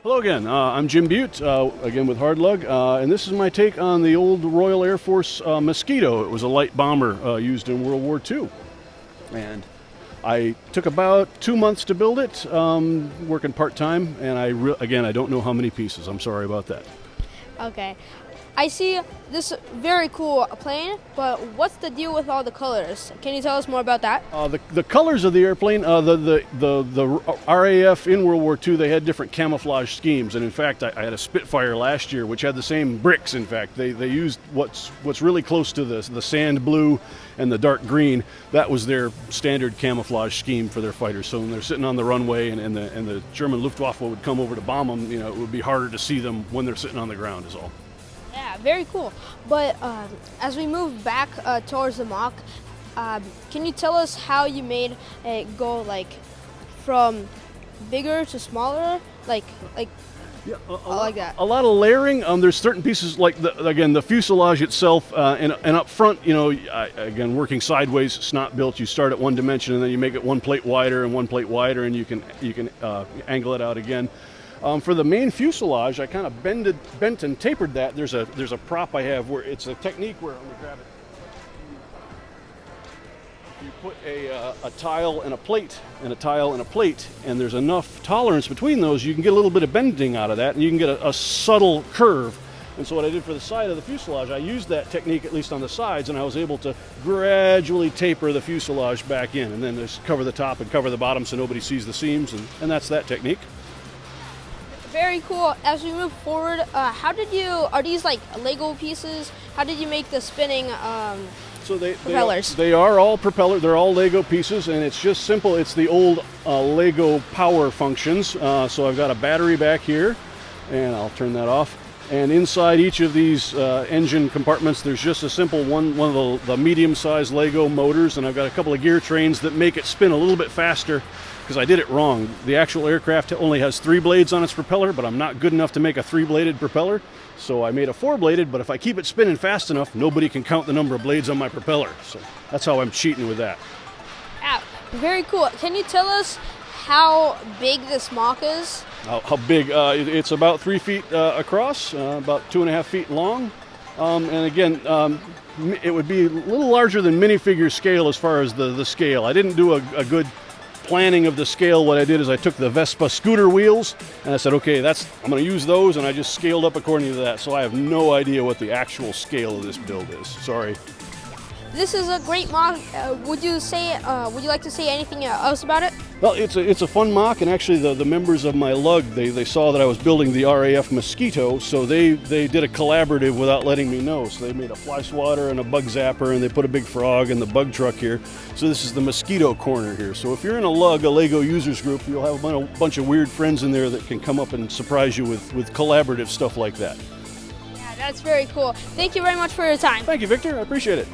Hello again, I'm Jim Beute, again with Hard Lug, and this is my take on the old Royal Air Force Mosquito. It was a light bomber used in World War II. And I took about 2 months to build it, working part-time, and I don't know how many pieces. I'm sorry about that. Okay. I see this very cool plane, but what's the deal with all the colors? Can you tell us more about that? The colors of the airplane, the RAF in World War II, they had different camouflage schemes, and in fact, I had a Spitfire last year, which had the same bricks. In fact, they used what's really close to the sand blue and the dark green. That was their standard camouflage scheme for their fighters. So when they're sitting on the runway and the German Luftwaffe would come over to bomb them, it would be harder to see them when they're sitting on the ground. Is all. Yeah, very cool. But as we move back towards the MOC, can you tell us how you made it go from bigger to smaller, like that? A lot of layering. There's certain pieces like the fuselage itself, and up front, again working sideways, it's not built. You start at one dimension and then you make it one plate wider and one plate wider, and you can angle it out again. For the main fuselage, I kind of bent and tapered that. There's a prop I have where it's a technique where, let me grab it. You put a tile and a plate and a tile and a plate, and there's enough tolerance between those, you can get a little bit of bending out of that, and you can get a subtle curve. And so what I did for the side of the fuselage, I used that technique at least on the sides, and I was able to gradually taper the fuselage back in, and then just cover the top and cover the bottom so nobody sees the seams, and that's that technique. Very cool. As we move forward, are these like Lego pieces? How did you make the spinning propellers? They are all propeller. They're all Lego pieces, and it's just simple. It's the old Lego power functions. So I've got a battery back here, and I'll turn that off. And inside each of these engine compartments, there's just a simple one of the medium-sized Lego motors, and I've got a couple of gear trains that make it spin a little bit faster. Because I did it wrong. The actual aircraft only has 3 blades on its propeller, but I'm not good enough to make a 3-bladed propeller. So I made a 4-bladed, but if I keep it spinning fast enough, nobody can count the number of blades on my propeller. So that's how I'm cheating with that. Yeah, very cool. Can you tell us how big this MOC is? How big? It's about 3 feet across, about 2.5 feet long. And again, it would be a little larger than minifigure scale as far as the scale. I didn't do a good planning of the scale. What I did is I took the Vespa scooter wheels and I said, okay, I'm going to use those, and I just scaled up according to that. So I have no idea what the actual scale of this build is. Sorry. This is a great MOC. Would you like to say anything else about it? Well, it's a fun MOC, and actually the members of my lug, they saw that I was building the RAF Mosquito, so they did a collaborative without letting me know. So they made a fly swatter and a bug zapper, and they put a big frog in the bug truck here. So this is the Mosquito corner here. So if you're in a Lego users group, you'll have a bunch of weird friends in there that can come up and surprise you with collaborative stuff like that. Yeah, that's very cool. Thank you very much for your time. Thank you, Victor. I appreciate it.